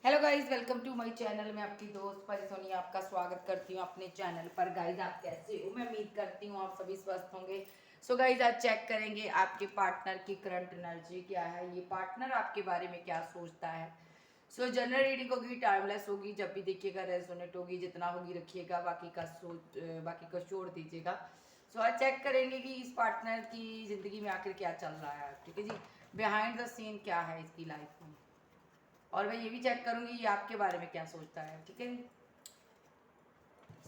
Hello guys, welcome to my channel. मैं आपकी दोस्त परी आपका स्वागत करती हूँ अपने चैनल पर। गाइस, आप कैसे हो? मैं उम्मीद करती हूँ आप सभी स्वस्थ होंगे। सो गाइस, आज चेक करेंगे आपके पार्टनर की करंट एनर्जी क्या है, ये पार्टनर आपके बारे में क्या सोचता है। सो जनरल रीडिंग होगी, टाइमलेस होगी, जब भी देखिएगा रेजोनेट होगी, जितना होगी रखिएगा, बाकी का छोड़ दीजिएगा। सो आज चेक करेंगे कि इस पार्टनर की ज़िंदगी में आखिर क्या चल रहा है। ठीक है जी, बिहाइंड द सीन क्या है इसकी लाइफ में, और मैं ये भी चेक करूंगी ये आपके बारे में क्या सोचता है। ठीक है,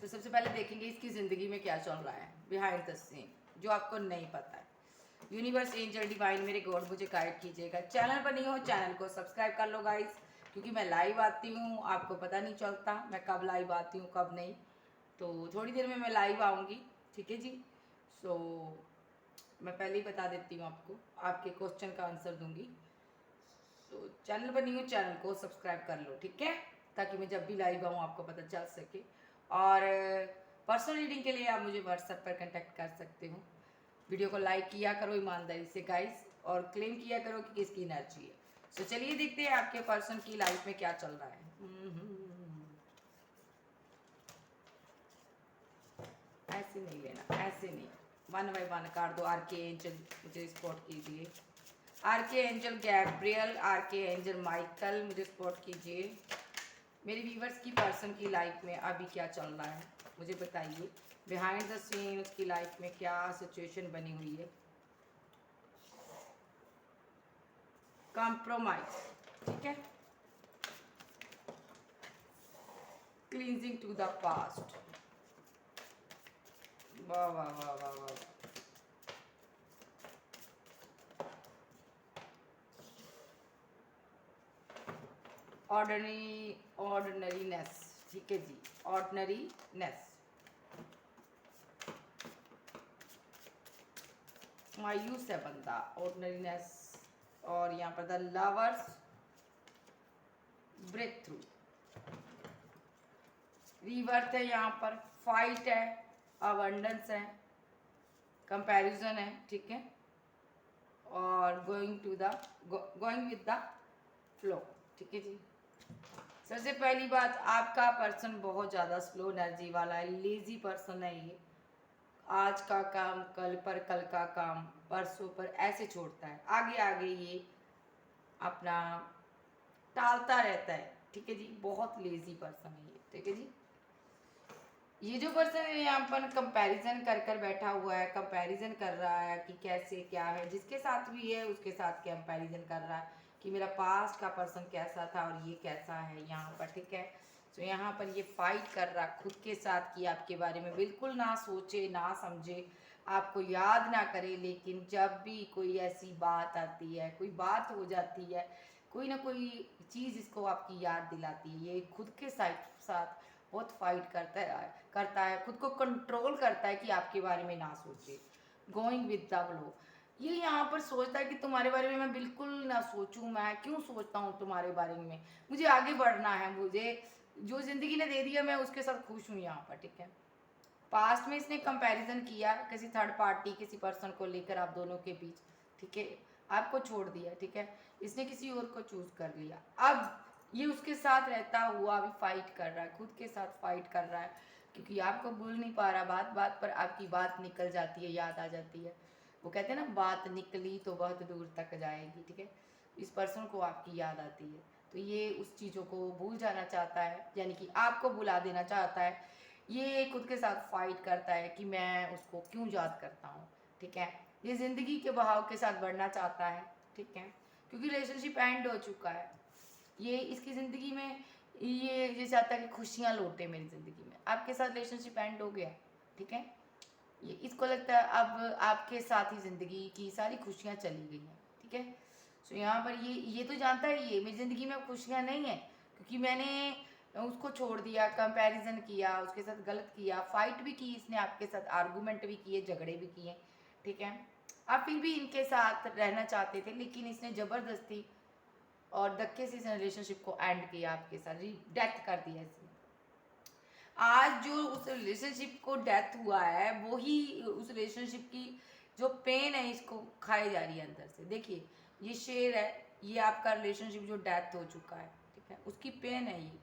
तो सबसे पहले देखेंगे इसकी ज़िंदगी में क्या चल रहा है बिहाइंड द सीन, जो आपको नहीं पता है। यूनिवर्स, एंजल, डिवाइन, मेरे गॉड मुझे गाइड कीजिएगा। चैनल पर नहीं हो चैनल को सब्सक्राइब कर लो गाइस, क्योंकि मैं लाइव आती हूँ, आपको पता नहीं चलता मैं कब लाइव आती हूँ कब नहीं। तो थोड़ी देर में मैं लाइव आऊँगी। ठीक है जी। सो मैं पहले ही बता देती हूँ आपको, आपके क्वेश्चन का आंसर दूंगी। तो चैनल पर नहीं हो चैनल को सब्सक्राइब कर लो, ठीक है, ताकि मैं जब भी लाइव आऊँ आपको पता चल सके। और पर्सनल रीडिंग के लिए आप मुझे व्हाट्सएप पर कांटेक्ट कर सकते हो। वीडियो को लाइक किया करो ईमानदारी से गाइस, और क्लेम किया करो कि किसकी एनर्जी है। तो चलिए देखते हैं आपके पर्सन की लाइफ में क्या चल रहा है। ऐसे नहीं लेना, ऐसे नहीं, वन बाय वन कार्ड दो। आर के एंजल मुझे स्पॉट कीजिए। आर के एंजल गैब्रियल, आर के एंजल माइकल मुझे स्पॉट कीजिए। मेरे व्यूवर्स की पर्सन की लाइफ में अभी क्या चल रहा है मुझे बताइए। बिहाइंड द सीन उसकी लाइफ में क्या सिचुएशन बनी हुई है। कॉम्प्रोमाइज, ठीक है, क्लींजिंग टू द पास्ट। वाह वाह वाह वाह वाह। ऑर्डनरीनेस, ठीक है जी, ऑर्डनरीनेस, मायूस है बंदा, ऑर्डनरीनेस। और यहाँ पर द लवर्स, ब्रेक थ्रू, रीवर्थ है, यहाँ पर फाइट है, अबंडेंस है, कंपैरिजन है, ठीक है, और गोइंग विद द फ्लो। ठीक है जी। सबसे पहली बात, आपका पर्सन बहुत ज़्यादा स्लो एनर्जी वाला है, लेजी पर्सन है ये। आज का काम कल पर, कल का काम परसों पर, ऐसे छोड़ता है, आगे आगे ये अपना टालता रहता है। ठीक है जी, बहुत लेजी पर्सन है ये। ठीक है जी, ये जो पर्सन है यहाँ पर कंपैरिजन कर कर बैठा हुआ है, कंपैरिजन कर रहा है कि कैसे क्या है, जिसके साथ भी है उसके साथ कंपैरिजन कर रहा है कि मेरा पास्ट का पर्सन कैसा था और ये कैसा है यहाँ पर। ठीक है, तो यहाँ पर ये फाइट कर रहा खुद के साथ कि आपके बारे में बिल्कुल ना सोचे ना समझे, आपको याद ना करे। लेकिन जब भी कोई ऐसी बात आती है, कोई बात हो जाती है, कोई ना कोई चीज़ इसको आपकी याद दिलाती है, ये खुद के साथ बहुत फाइट करता है, खुद को कंट्रोल करता है कि आपके बारे में ना सोचे। गोइंग विद द फ्लो, ये यहाँ पर सोचता है कि तुम्हारे बारे में मैं बिल्कुल ना सोचूं, मैं क्यों सोचता हूँ तुम्हारे बारे में, मुझे आगे बढ़ना है, मुझे जो ज़िंदगी ने दे दिया मैं उसके साथ खुश हूँ यहाँ पर। ठीक है, पास्ट में इसने कंपैरिजन किया किसी थर्ड पार्टी, किसी पर्सन को लेकर आप दोनों के बीच। ठीक है, आपको छोड़ दिया। ठीक है, इसने किसी और को चूज कर लिया। अब ये उसके साथ रहता हुआ अभी फाइट कर रहा है, खुद के साथ फाइट कर रहा है, क्योंकि आपको भूल नहीं पा रहा। बात बात पर आपकी बात निकल जाती है, याद आ जाती है। वो कहते हैं ना, बात निकली तो बहुत दूर तक जाएगी। ठीक है, इस पर्सन को आपकी याद आती है, तो ये उस चीज़ों को भूल जाना चाहता है, यानी कि आपको भुला देना चाहता है। ये खुद के साथ फाइट करता है कि मैं उसको क्यों याद करता हूँ। ठीक है, ये ज़िंदगी के बहाव के साथ बढ़ना चाहता है। ठीक है, क्योंकि रिलेशनशिप एंड हो चुका है, ये इसकी ज़िंदगी में ये चाहता है कि खुशियाँ लौटे मेरी ज़िंदगी में। आपके साथ रिलेशनशिप एंड हो गया। ठीक है, ये इसको लगता है अब आपके साथ ही ज़िंदगी की सारी खुशियाँ चली गई हैं। ठीक है, सो यहाँ पर ये तो जानता है ये मेरी ज़िंदगी में अब खुशियाँ नहीं है, क्योंकि मैंने उसको छोड़ दिया, कंपैरिजन किया, उसके साथ गलत किया, फाइट भी की इसने आपके साथ, आर्गूमेंट भी किए, झगड़े भी किए। ठीक है, आप फिर भी इनके साथ रहना चाहते थे, लेकिन इसने ज़बरदस्ती और धक्के से इस रिलेशनशिप को एंड किया, आपके साथ डेथ कर दिया इसने। आज जो उस रिलेशनशिप को डेथ हुआ है, वही उस रिलेशनशिप की जो पेन है इसको खाई जा रही है अंदर से। देखिए, ये शेर है, ये आपका रिलेशनशिप जो डेथ हो चुका है। ठीक है, उसकी पेन है ये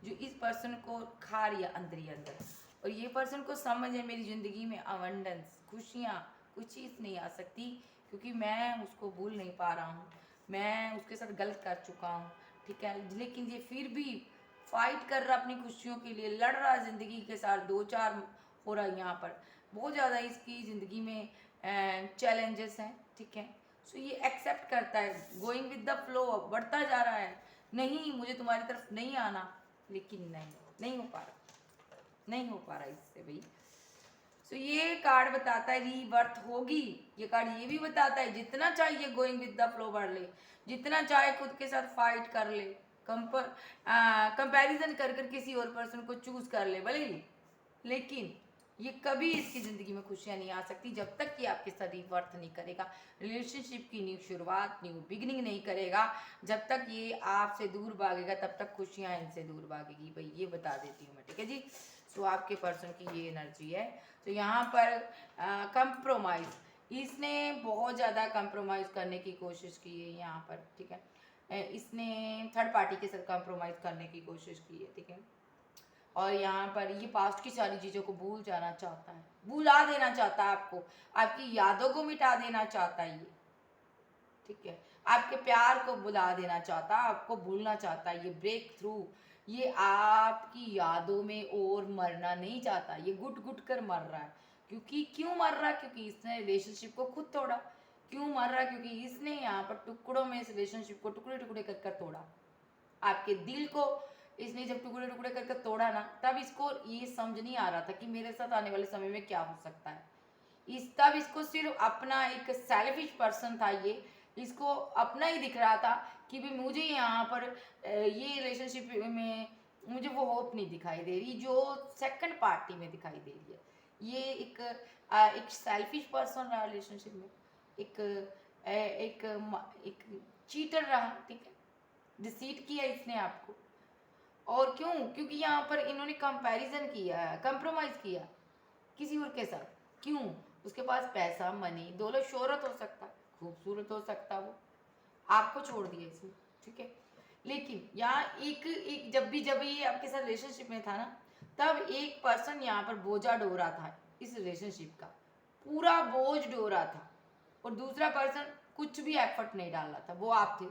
जो इस पर्सन को खा रही है अंदर ही अंदर। और ये पर्सन को समझ है मेरी ज़िंदगी में अबंडेंस, खुशियाँ, कुछ चीज़ नहीं आ सकती क्योंकि मैं उसको भूल नहीं पा रहा हूँ, मैं उसके साथ गलत कर चुका हूँ, ठीक है। लेकिन ये फिर भी फाइट कर रहा अपनी खुशियों के लिए, लड़ रहा ज़िंदगी के साथ, दो चार हो रहा है यहाँ पर, बहुत ज़्यादा इसकी ज़िंदगी में चैलेंजेस हैं, ठीक है। सो ये एक्सेप्ट करता है, गोइंग विद द फ्लो, बढ़ता जा रहा है, नहीं मुझे तुम्हारी तरफ नहीं आना, लेकिन नहीं हो पा रहा, नहीं हो पा रहा इससे भाई। सो ये कार्ड बताता है रीबर्थ होगी। ये कार्ड ये भी बताता है जितना चाहिए गोइंग विद द फ्लो बढ़ ले, जितना चाहे खुद के साथ फाइट कर ले, कंपैरिजन कर कर किसी और पर्सन को चूज कर ले भले ही, लेकिन ये कभी इसकी ज़िंदगी में खुशियाँ नहीं आ सकती जब तक कि आपके साथ रीबर्थ नहीं करेगा, रिलेशनशिप की न्यू शुरुआत, न्यू बिगिनिंग नहीं करेगा। जब तक ये आपसे दूर भागेगा तब तक खुशियाँ इनसे दूर भागेगी भाई, ये बता देती हूँ मैं, ठीक है जी। सो आपके पर्सन की ये एनर्जी है। तो यहाँ पर कंप्रोमाइज़, इसने बहुत ज़्यादा कंप्रोमाइज़ करने की कोशिश की है यहाँ पर, ठीक है। इसने थर्ड पार्टी के साथ कंप्रोमाइज़ करने की कोशिश की है, ठीक है। और यहाँ पर ये पास्ट की सारी चीज़ों को भूल जाना चाहता है, भुला देना चाहता है आपको, आपकी यादों को मिटा देना चाहता है ये, ठीक है। आपके प्यार को भुला देना चाहता है, आपको भूलना चाहता है, ये ब्रेक थ्रू, ये आपकी यादों में और मरना नहीं चाहता, ये घुट घुट कर मर रहा है। क्योंकि क्यों मर रहा है? क्योंकि इसने रिलेशनशिप को खुद तोड़ा। क्यों मर रहा है? क्योंकि इसने यहाँ पर टुकड़ों में इस रिलेशनशिप को टुकड़े टुकड़े कर कर तोड़ा। आपके दिल को इसने जब टुकड़े टुकड़े करके तोड़ा ना, तब इसको ये समझ नहीं आ रहा था कि मेरे साथ आने वाले समय में क्या हो सकता है। तब इसको सिर्फ अपना एक सेल्फिश पर्सन था ये, इसको अपना ही दिख रहा था कि भी मुझे यहाँ पर ये रिलेशनशिप में मुझे वो होप नहीं दिखाई दे रही जो सेकंड पार्टी में दिखाई दे रही है। ये एक सेल्फिश पर्सन रहा रिलेशनशिप में, एक एक चीटर रहा, ठीक है, डिसीट किया इसने आपको। और क्यों? क्योंकि यहाँ पर इन्होंने कंपैरिजन किया है, कंप्रोमाइज़ किया किसी और के साथ। क्यों? उसके पास पैसा, मनी, दौलत, शोहरत हो सकता, खूबसूरत हो सकता, वो आपको छोड़ दिया इसने, ठीक है। लेकिन यहाँ एक जब भी ये आपके साथ रिलेशनशिप में था ना, तब एक पर्सन यहाँ पर बोझा ढो रहा था इस रिलेशनशिप का, पूरा बोझ ढो रहा था, और दूसरा पर्सन कुछ भी एफर्ट नहीं डाल रहा था, वो आप थे।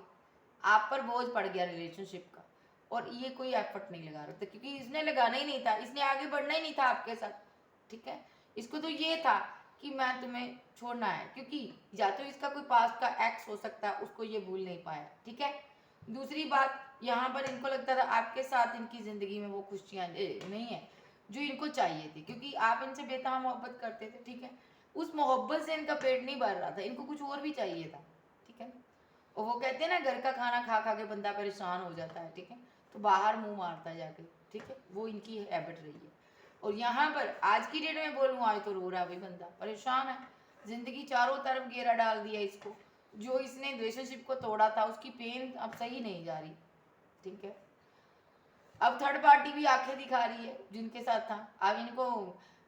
आप पर बोझ पड़ गया रिलेशनशिप का, और ये कोई एफर्ट नहीं लगा रहा था क्योंकि इसने लगाना ही नहीं था, इसने आगे बढ़ना ही नहीं था आपके साथ, ठीक है। इसको तो ये था कि मैं तुम्हें छोड़ना है, क्योंकि या तो इसका कोई पास्ट का एक्स हो सकता है, उसको ये भूल नहीं पाया, ठीक है। दूसरी बात, यहाँ पर इनको लगता था आपके साथ इनकी ज़िंदगी में वो खुशियाँ नहीं है जो इनको चाहिए थी, क्योंकि आप इनसे बेतहा मोहब्बत करते थे, ठीक है। उस मोहब्बत से इनका पेट नहीं भर रहा था, इनको कुछ और भी चाहिए था, ठीक है। और वो कहते हैं ना, घर का खाना खा खा के बंदा परेशान हो जाता है, ठीक है, तो बाहर मुंह मारता है जाके, ठीक है, वो इनकी हैबिट रही है। और यहाँ पर आज की डेट में बोलूँ, आज तो रो रहा है भाई, बंदा परेशान है, जिंदगी चारों तरफ घेरा डाल दिया इसको, जो इसने रिलेशनशिप को तोड़ा था उसकी पेन अब सही नहीं जा रही, ठीक है। अब थर्ड पार्टी भी आंखें दिखा रही है जिनके साथ था, अब इनको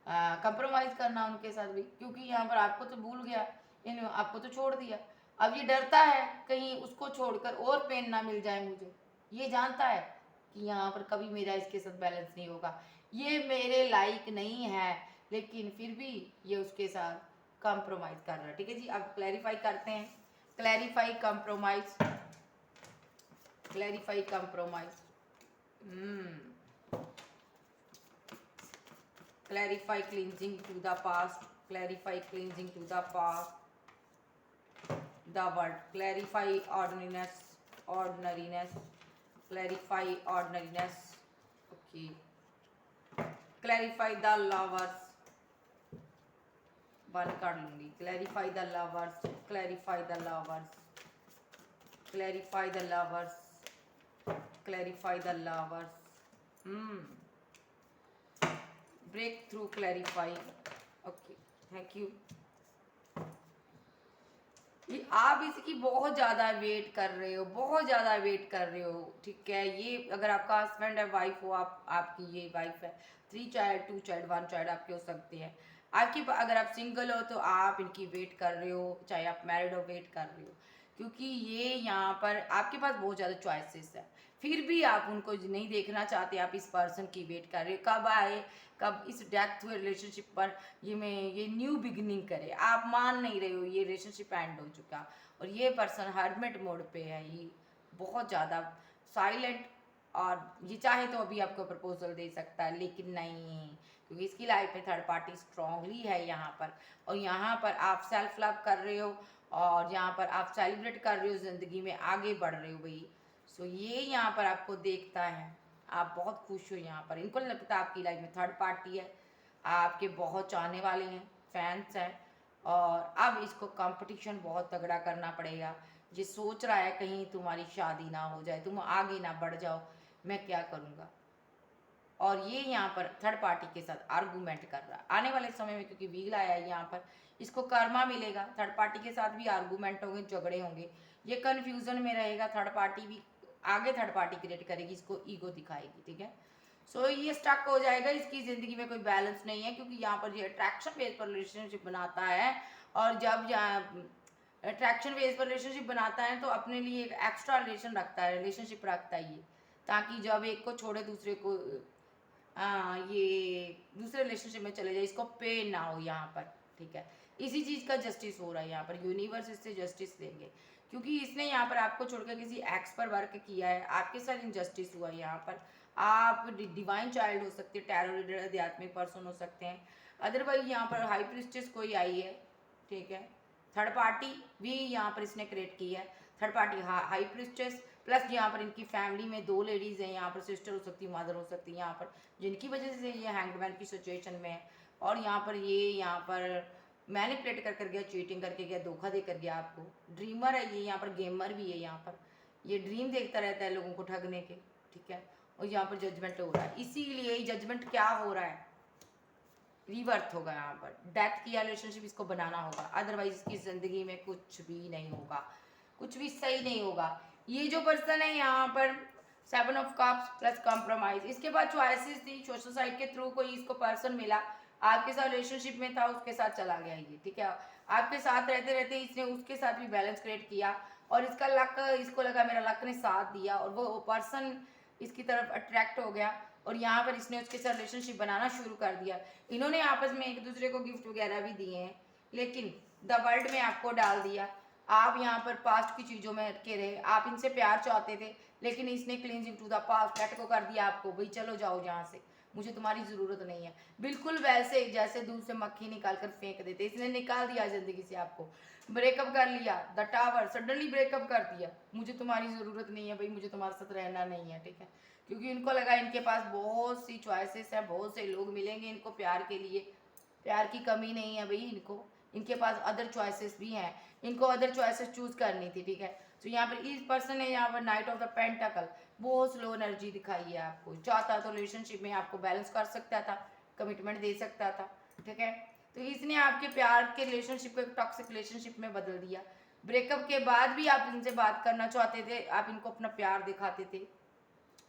कंप्रोमाइज करना उनके साथ भी, क्योंकि यहाँ पर आपको तो भूल गया, इन आपको तो छोड़ दिया। अब ये डरता है कहीं उसको छोड़कर और पेन ना मिल जाए मुझे, ये जानता है कि यहाँ पर कभी मेरा इसके साथ बैलेंस नहीं होगा, ये मेरे लायक नहीं है, लेकिन फिर भी ये उसके साथ कंप्रोमाइज कर रहा है, ठीक है जी। अब क्लैरिफाई करते हैं, clarify compromise, clarify compromise, clarify cleansing to the past, clarify cleansing to the past, the word clarify ordinariness, ordinariness, clarify ordinariness, okay, clarify the lovers, one कर लूंगी, clarify the lovers, clarify the lovers, clarify the lovers, clarify the lovers, break through, clarify, okay, thank you। ये आप इसकी बहुत ज़्यादा wait कर रहे हो, बहुत ज़्यादा वेट कर रहे हो, ठीक है। ये अगर आपका हस्बैंड है, वाइफ हो, आपकी ये वाइफ है, 3 चाइल्ड, 2 चाइल्ड, 1 चाइल्ड आपके हो सकते हैं। आपकी अगर आप सिंगल हो तो आप इनकी वेट कर रहे हो, चाहे आप मैरिड हो, वेट कर रहे हो, क्योंकि ये यहाँ पर आपके पास बहुत ज़्यादा चॉइसेस है, फिर भी आप उनको नहीं देखना चाहते, आप इस पर्सन की वेट कर रहे हो कब आए, कब इस डेथ हुए रिलेशनशिप पर ये न्यू बिगिनिंग करे। आप मान नहीं रहे हो, ये रिलेशनशिप एंड हो चुका और ये पर्सन हर्मिट मोड पे है, ये बहुत ज़्यादा साइलेंट। और ये चाहे तो अभी आपको प्रपोजल दे सकता है, लेकिन नहीं, क्योंकि इसकी लाइफ में थर्ड पार्टी स्ट्रांगली है यहाँ पर। और यहाँ पर आप सेल्फ लव कर रहे हो और यहाँ पर आप सेलिब्रेट कर रहे हो, ज़िंदगी में आगे बढ़ रहे हो भाई। सो ये यहाँ पर आपको देखता है, आप बहुत खुश हो यहाँ पर। इनको लगता है आपकी लाइफ में थर्ड पार्टी है, आपके बहुत चाहने वाले हैं, फैंस हैं। और अब इसको कंपटीशन बहुत तगड़ा करना पड़ेगा। ये सोच रहा है कहीं तुम्हारी शादी ना हो जाए, तुम आगे ना बढ़ जाओ, मैं क्या करूँगा। और ये यहाँ पर थर्ड पार्टी के साथ आर्गूमेंट कर रहा है आने वाले समय में, क्योंकि व्हील आया है यहाँ पर, इसको कर्मा मिलेगा। थर्ड पार्टी के साथ भी आर्गूमेंट होंगे, झगड़े होंगे, ये कन्फ्यूजन में रहेगा। थर्ड पार्टी भी आगे थर्ड पार्टी क्रिएट करेगी, इसको ईगो दिखाएगी, ठीक है। सो ये स्टक हो जाएगा, इसकी ज़िंदगी में कोई बैलेंस नहीं है, क्योंकि यहाँ पर ये अट्रैक्शन बेस पर रिलेशनशिप बनाता है। और जब अट्रैक्शन बेस पर रिलेशनशिप बनाता है तो अपने लिए एक एक्स्ट्रा रिलेशनशिप रखता है ये, ताकि जब एक को छोड़े दूसरे को ये दूसरे रिलेशनशिप में चले जाए, इसको पेन ना हो यहाँ पर, ठीक है। इसी चीज़ का जस्टिस हो रहा है यहाँ पर, यूनिवर्स इससे जस्टिस देंगे, क्योंकि इसने यहाँ पर आपको छोड़कर किसी एक्स पर वर्क किया है, आपके साथ इनजस्टिस हुआ है यहाँ पर। आप डिवाइन चाइल्ड हो सकते हैं, टैरो रीडर आध्यात्मिक पर्सन हो सकते हैं, अदरवाइज यहाँ पर हाई प्रिस्टेस कोई आई है, ठीक है। थर्ड पार्टी भी यहाँ पर इसने क्रिएट की है, third party high priestess plus यहाँ पर इनकी फैमिली में दो लेडीज़ हैं, यहाँ पर सिस्टर हो सकती है, मदर हो सकती है यहाँ पर, जिनकी वजह से ये हैंगमैन की सिचुएशन में है। और यहाँ पर ये यहाँ पर मैनिपुलेट कर गया, चीटिंग करके गया, धोखा दे कर गया आपको। ड्रीमर है ये, यहाँ पर गेमर भी है, यहाँ पर ये ड्रीम देखता रहता है लोगों को ठगने के, ठीक है। और यहाँ पर जजमेंट हो रहा है, इसीलिए जजमेंट क्या हो रहा है, रिवर्थ होगा यहाँ पर, डेथ की रिलेशनशिप इसको बनाना होगा, अदरवाइज इसकी ज़िंदगी में कुछ भी नहीं होगा, कुछ भी सही नहीं होगा। ये जो पर्सन है यहाँ पर 7 ऑफ कप्स प्लस कॉम्प्रोमाइज, इसके बाद चॉइसेस थी, सोशल साइट के थ्रू कोई इसको पर्सन मिला, आपके साथ रिलेशनशिप में था, उसके साथ चला गया ये, ठीक है। आपके साथ रहते रहते इसने उसके साथ भी बैलेंस क्रिएट किया और इसका लक, इसको लगा मेरा लक ने साथ दिया और वो पर्सन इसकी तरफ अट्रैक्ट हो गया और यहाँ पर इसने उसके साथ रिलेशनशिप बनाना शुरू कर दिया। इन्होंने आपस में एक दूसरे को गिफ्ट वगैरह भी दिए हैं, लेकिन द वर्ल्ड में आपको डाल दिया। आप यहाँ पर पास्ट की चीज़ों में अटके रहे, आप इनसे प्यार चाहते थे, लेकिन इसने cleansing to the past late को कर दिया आपको, भाई चलो जाओ यहाँ से, मुझे तुम्हारी ज़रूरत नहीं है। बिल्कुल वैसे जैसे दूध से मक्खी निकाल कर फेंक देते, इसने निकाल दिया ज़िंदगी से आपको, ब्रेकअप कर लिया, द टावर सडनली ब्रेकअप कर दिया, मुझे तुम्हारी ज़रूरत नहीं है भाई, मुझे तुम्हारे साथ रहना नहीं है, ठीक है। क्योंकि इनको लगा इनके पास बहुत सी चॉइसेस हैं, बहुत से लोग मिलेंगे इनको प्यार के लिए, प्यार की कमी नहीं है भाई इनको, इनके पास अदर चॉइसेस भी हैं, इनको अदर चॉइसेस चूज करनी थी, ठीक है। तो यहाँ पर इस पर्सन ने यहाँ पर नाइट ऑफ द पेंटाकल बहुत स्लो एनर्जी दिखाई है आपको, चाहता तो रिलेशनशिप में आपको बैलेंस कर सकता था, कमिटमेंट दे सकता था, ठीक है। तो इसने आपके प्यार के रिलेशनशिप को एक टॉक्सिक रिलेशनशिप में बदल दिया। ब्रेकअप के बाद भी आप इनसे बात करना चाहते थे, आप इनको अपना प्यार दिखाते थे,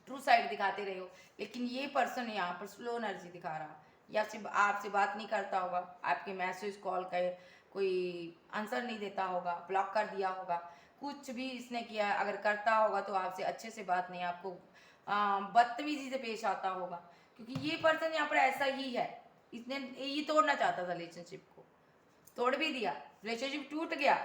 ट्रू साइड दिखाते रहे हो, लेकिन ये पर्सन यहाँ पर स्लो एनर्जी दिखा रहा, या सिर्फ आपसे बात नहीं करता होगा, आपके मैसेज कॉल का कोई आंसर नहीं देता होगा, ब्लॉक कर दिया होगा, कुछ भी इसने किया, अगर करता होगा तो आपसे अच्छे से बात नहीं, आपको बदतमीजी से पेश आता होगा, क्योंकि ये पर्सन यहाँ पर ऐसा ही है। इसने ये तोड़ना चाहता था रिलेशनशिप को, तोड़ भी दिया, रिलेशनशिप टूट गया।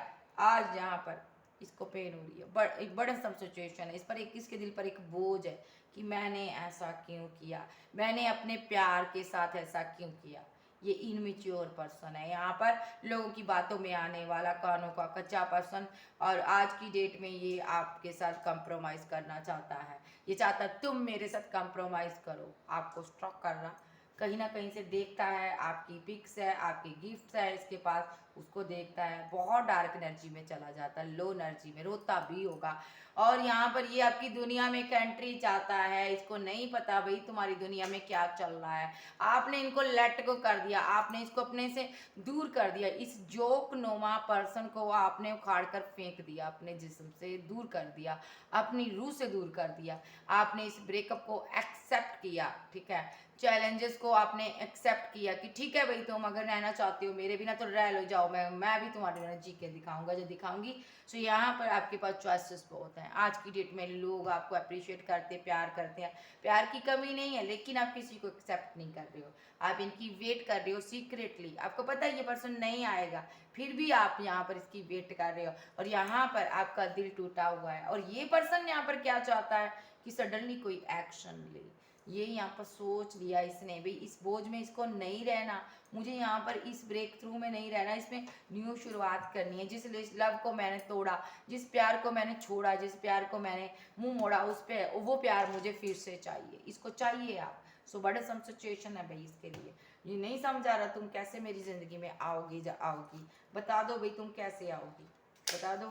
आज यहाँ पर इसको पेन हो रही है, एक बर्डन सम सिचुएशन है, इस पर एक, इसके दिल पर एक बोझ है कि मैंने ऐसा क्यों किया, मैंने अपने प्यार के साथ ऐसा क्यों किया। ये इनमेच्योर पर्सन है यहाँ पर, लोगों की बातों में आने वाला, कानों का कच्चा पर्सन, और आज की डेट में ये आपके साथ कंप्रोमाइज़ करना चाहता है, ये चाहता तुम मेरे साथ कंप्रोमाइज़ करो, आपको स्टॉक कर रहा, कहीं ना कहीं से देखता है, आपकी पिक्स है, आपकी गिफ्ट्स है इसके पास, उसको देखता है, बहुत डार्क एनर्जी में चला जाता है, लो एनर्जी में, रोता भी होगा। और यहाँ पर ये आपकी दुनिया में कंट्री चाहता है, इसको नहीं पता भाई तुम्हारी दुनिया में क्या चल रहा है, आपने इनको लेट को कर दिया, आपने इसको अपने से दूर कर दिया, इस जोक नोमा पर्सन को आपने उखाड़ कर फेंक दिया, अपने जिस्म से दूर कर दिया, अपनी रूह से दूर कर दिया, आपने इस ब्रेकअप को एक्सेप्ट किया, ठीक है। चैलेंजेस को आपने एक्सेप्ट किया कि ठीक है भाई, तुम अगर रहना चाहते हो मेरे बिना तो रह लो, जाओ जाओ, मैं भी तुम्हारी एनर्जी के दिखाऊंगा जो दिखाऊंगी। सो यहाँ पर आपके पास चॉइसेस बहुत हैं। आज की डेट में लोग आपको अप्रिशिएट करते, प्यार करते हैं, प्यार की कमी नहीं है, लेकिन आप किसी को एक्सेप्ट नहीं कर रहे हो, आप इनकी वेट कर रहे हो सीक्रेटली। आपको पता है ये पर्सन नहीं आएगा, फिर भी आप यहाँ पर इसकी वेट कर रहे हो, और यहाँ पर आपका दिल टूटा हुआ है। और ये पर्सन यहाँ पर क्या चाहता है कि सडनली कोई एक्शन ले। ये यहाँ पर सोच लिया इसने, भाई इस बोझ में इसको नहीं रहना, मुझे यहाँ पर इस ब्रेक थ्रू में नहीं रहना, इसमें न्यू शुरुआत करनी है। जिस लव को मैंने तोड़ा, जिस प्यार को मैंने छोड़ा, जिस प्यार को मैंने मुंह मोड़ा, उस पे वो प्यार मुझे फिर से चाहिए, इसको चाहिए आप। सो बड़े सम सिचुएशन है भाई इसके लिए। ये नहीं समझा रहा तुम कैसे मेरी जिंदगी में आओगी या आओगी, बता दो भाई तुम कैसे आओगी, बता दो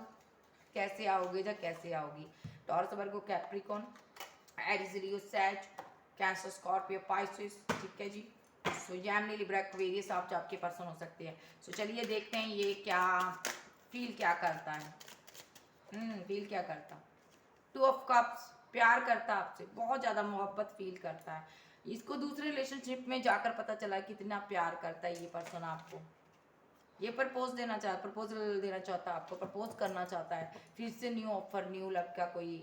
कैसे आओगे या कैसे आओगी। टॉरस, वर्गो, कैप्रिकॉर्न, एरीज, लियो, सैज, कैंसर, स्कॉर्पियो, पाइसेस, ठीक है जी। सो जेमिनी, लिब्रा, एक्वेरियस आप आपके पर्सन हो सकते हैं। सो चलिए देखते हैं ये क्या फील क्या करता है। फील क्या करता। 2 ऑफ कप्स, प्यार करता है आपसे, बहुत ज़्यादा मोहब्बत फील करता है। इसको दूसरे रिलेशनशिप में जाकर पता चला कितना प्यार करता है ये पर्सन आपको। ये प्रपोजल देना चाहता है आपको, प्रपोज करना चाहता है, फिर से न्यू ऑफर, न्यू लव का कोई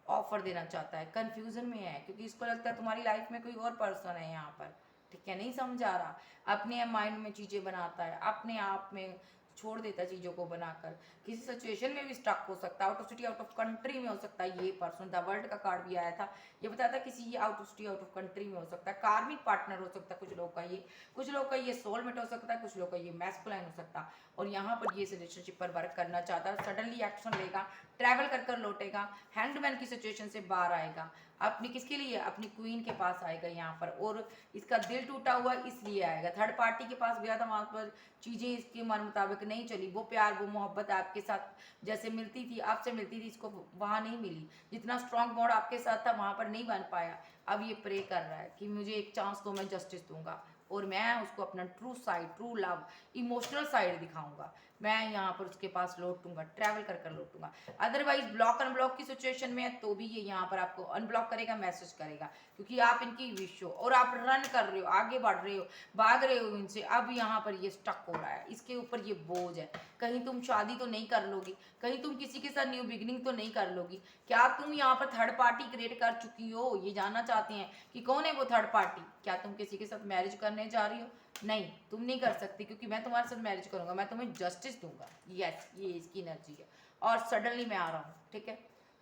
ऑफर देना चाहता है। कंफ्यूजन में है क्योंकि इसको लगता है तुम्हारी लाइफ में कोई और पर्सन है यहाँ पर, ठीक है, नहीं समझा रहा, अपने माइंड में चीज़ें बनाता है, अपने आप में छोड़ देता है चीज़ों को बनाकर। किसी सिचुएशन में भी स्टक हो सकता है, out of city, out of country में हो सकता है ये पर्सन। द वर्ल्ड का कार्ड भी आया था, ये बताया था किसी out of city, out of country में हो सकता है। कार्मिक पार्टनर हो सकता है कुछ लोग का ये, कुछ लोग का ये सोलमेट हो सकता है, कुछ लोग का ये मैस्कुलाइन हो सकता है। और यहाँ पर ये रिलेशनशिप पर वर्क करना चाहता है, सडनली एक्शन लेगा, ट्रैवल कर कर लौटेगा, हैंडमैन की सिचुएशन से बाहर आएगा, अपनी किसके लिए, अपनी क्वीन के पास आएगा यहाँ पर। और इसका दिल टूटा हुआ इसलिए आएगा, थर्ड पार्टी के पास गया था, वहाँ पर चीज़ें इसके मन मुताबिक नहीं चली, वो प्यार वो मोहब्बत आपके साथ जैसे मिलती थी, आपसे मिलती थी, इसको वहाँ नहीं मिली। जितना स्ट्रॉन्ग बॉन्ड आपके साथ था वहाँ पर नहीं बन पाया। अब ये प्रे कर रहा है कि मुझे एक चांस दो, मैं जस्टिस दूंगा और मैं उसको अपना true side, true love, emotional side दिखाऊंगा। मैं यहाँ पर उसके पास लौटूंगा, ट्रैवल कर कर लौटूंगा। अदरवाइज ब्लॉक अनब्लॉक की सिचुएशन में है तो भी ये यहाँ पर आपको अनब्लॉक करेगा, मैसेज करेगा, क्योंकि आप इनकी विश हो और आप रन कर रहे हो, आगे बढ़ रहे हो, भाग रहे हो इनसे। अब यहाँ पर ये स्टक हो रहा है, इसके ऊपर ये बोझ है। कहीं तुम शादी तो नहीं कर लोगी, कहीं तुम किसी के साथ न्यू बिगिनिंग तो नहीं कर लोगी। क्या तुम यहाँ पर थर्ड पार्टी क्रिएट कर चुकी हो, ये जानना चाहते हैं कि कौन है वो थर्ड पार्टी। क्या तुम किसी के साथ मैरिज करने जा रही हो? नहीं, तुम नहीं कर सकती, क्योंकि मैं तुम्हारे साथ मैरिज करूंगा, मैं तुम्हें जस्टिस दूंगा। यस, ये इसकी एनर्जी है। और सडनली मैं आ रहा हूँ, ठीक है,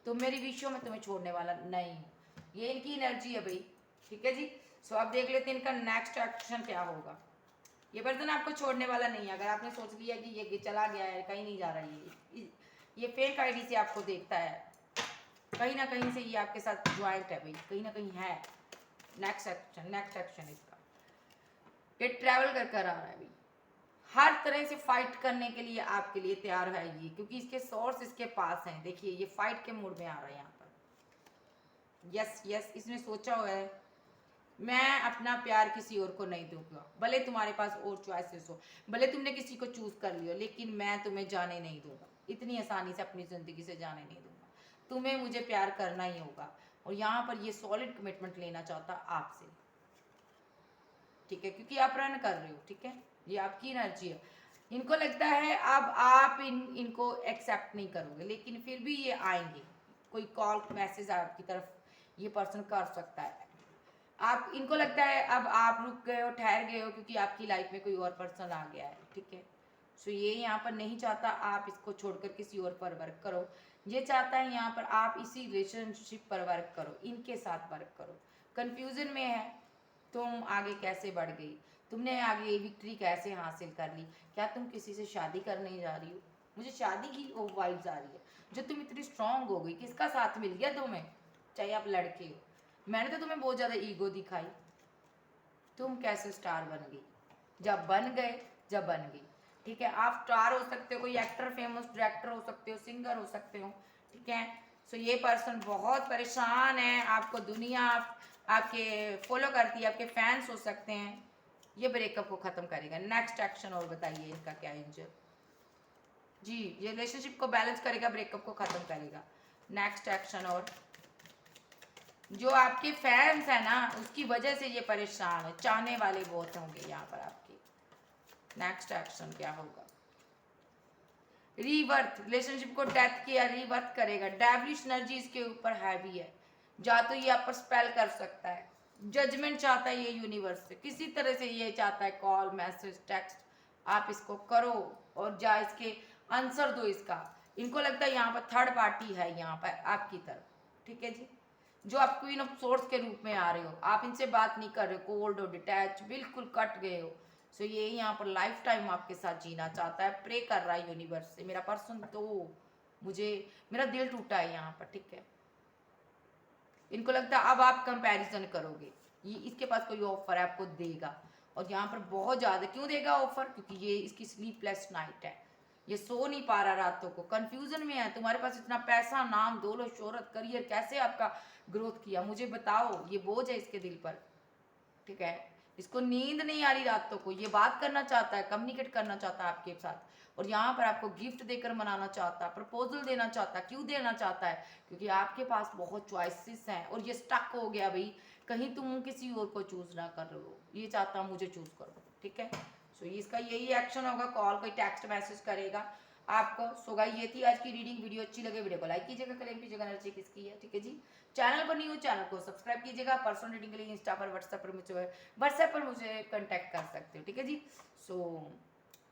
तुम मेरी विशों में तुम्हें छोड़ने वाला नहीं, ये इनकी एनर्जी है भाई, ठीक है जी। सो अब देख लेते हैं इनका नेक्स्ट एक्शन क्या होगा। ये पर्सन आपको छोड़ने वाला नहीं है। अगर आपने सोच लिया कि ये चला गया है, कहीं नहीं जा रहा है, ये फेक आईडी से आपको देखता है, कहीं ना कहीं से ये आपके साथ ज्वाइंट है भाई, कहीं ना कहीं है। नेक्स्ट एक्शन इसका, ये ट्रैवल कर कर आ रहा है भाई, हर तरह से फाइट करने के लिए आपके लिए तैयार है ये, क्योंकि इसके सोर्स इसके पास हैं। देखिए ये फाइट के मूड में आ रहा है यहाँ पर। यस, इसने सोचा हुआ है मैं अपना प्यार किसी और को नहीं दूंगा, भले तुम्हारे पास और चॉइसेस हो, भले तुमने किसी को चूज कर लियो, लेकिन मैं तुम्हें जाने नहीं दूंगा, इतनी आसानी से अपनी जिंदगी से जाने नहीं दूंगा, तुम्हें मुझे प्यार करना ही होगा। और यहाँ पर ये सॉलिड कमिटमेंट लेना चाहता आपसे, ठीक है, क्योंकि आप रन कर रहे हो, ठीक है, ये आपकी एनर्जी है। इनको लगता है अब आप इनको एक्सेप्ट नहीं करोगे, लेकिन फिर भी ये आएंगे, कोई कॉल मैसेज आपकी तरफ ये पर्सन कर सकता है। आप इनको लगता है अब आप रुक गए हो, ठहर गए हो, क्योंकि आपकी लाइफ में कोई और पर्सन आ गया है, ठीक है। सो ये यहाँ पर नहीं चाहता आप इसको छोड़कर किसी और पर वर्क करो, ये चाहता है यहाँ पर आप इसी रिलेशनशिप पर वर्क करो, इनके साथ वर्क करो। कंफ्यूजन में है तुम आगे कैसे बढ़ गई, तुमने आगे विक्ट्री कैसे हासिल कर ली, क्या तुम किसी से शादी करने जा रही हो? मुझे शादी की वो वाइब्स आ रही है, जो तुम इतनी स्ट्रांग हो गई, किसका साथ मिल गया तुम्हें, चाहे आप लड़के हो। मैंने तो तुम्हें बहुत ज़्यादा ईगो दिखाई, तुम कैसे स्टार बन गई, जब बन गई, ठीक है। आप स्टार हो सकते हो, कोई एक्टर, फेमस डायरेक्टर हो सकते हो, सिंगर हो सकते हो, ठीक है। सो ये पर्सन बहुत परेशान है, आपको दुनिया आपके फॉलो करती है, आपके फैंस हो सकते हैं। ये ब्रेकअप को ख़त्म करेगा। नेक्स्ट एक्शन और बताइए इनका क्या एंजल जी, ये रिलेशनशिप को बैलेंस करेगा, ब्रेकअप को ख़त्म करेगा। नेक्स्ट एक्शन, और जो आपके फैंस है ना उसकी वजह से ये परेशान है, चाहने वाले बहुत होंगे यहाँ पर आपके। नेक्स्ट एक्शन क्या होगा? रीबर्थ, रिलेशनशिप को डेथ किया रीबर्थ करेगा। डेविलिश एनर्जी इसके ऊपर हैवी है, या तो ये आप पर स्पेल कर सकता है, जजमेंट चाहता है ये यूनिवर्स से, किसी तरह से ये चाहता है कॉल मैसेज टेक्स्ट आप इसको करो और जा इसके आंसर दो इसका। इनको लगता है यहाँ पर थर्ड पार्टी है यहाँ पर आपकी तरफ, ठीक है जी, जो आप क्वीन ऑफ सोर्स के रूप में आ रहे हो, आप इनसे बात नहीं कर रहे हो, कोल्ड और डिटैच बिल्कुल कट गए हो। सो ये यहाँ पर लाइफ टाइम आपके साथ जीना चाहता है, प्रे कर रहा है यूनिवर्स से, मेरा पर्सन तो मुझे, मेरा दिल टूटा है यहाँ पर, ठीक है। इनको लगता है अब आप कंपैरिजन करोगे, ये इसके पास कोई ऑफर है आपको देगा, और यहाँ पर बहुत ज़्यादा क्यों देगा ऑफर, क्योंकि ये इसकी स्लीपलेस नाइट है, ये सो नहीं पा रहा रातों को, कंफ्यूजन में है। तुम्हारे पास इतना पैसा, नाम, दौलत, शोहरत, करियर, कैसे आपका ग्रोथ किया मुझे बताओ, ये बोझ है इसके दिल पर, ठीक है। इसको नींद नहीं आ रही रातों को, ये बात करना चाहता है, कम्युनिकेट करना चाहता है आपके साथ, और यहाँ पर आपको गिफ्ट देकर मनाना चाहता है, प्रपोजल देना चाहता है। क्यों देना चाहता है, क्योंकि आपके पास बहुत चॉइसेस हैं और ये स्टक हो गया भाई, कहीं तुम किसी और को चूज ना कर रहे हो, ये चाहता है मुझे चूज करो, ठीक है। सो इसका यही एक्शन होगा, कॉल कोई टेक्स्ट मैसेज करेगा आपको। सो गाइस ये थी आज की रीडिंग, वीडियो अच्छी लगे वीडियो को लाइक कीजिएगा, क्लेम कीजिएगा एनर्जी किसकी है, ठीक है जी। चैनल पर न्यू चैनल को सब्सक्राइब कीजिएगा। पर्सनल रीडिंग के लिए इंस्टा पर व्हाट्सएप पर मुझे कांटेक्ट कर सकते हो, ठीक है जी। सो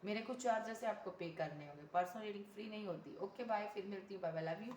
मेरे कुछ चार्जेस है आपको पे करने होंगे, पर्सनल रीडिंग फ्री नहीं होती। ओके बाय, फिर मिलती हूँ, बाय बाय, लव यू।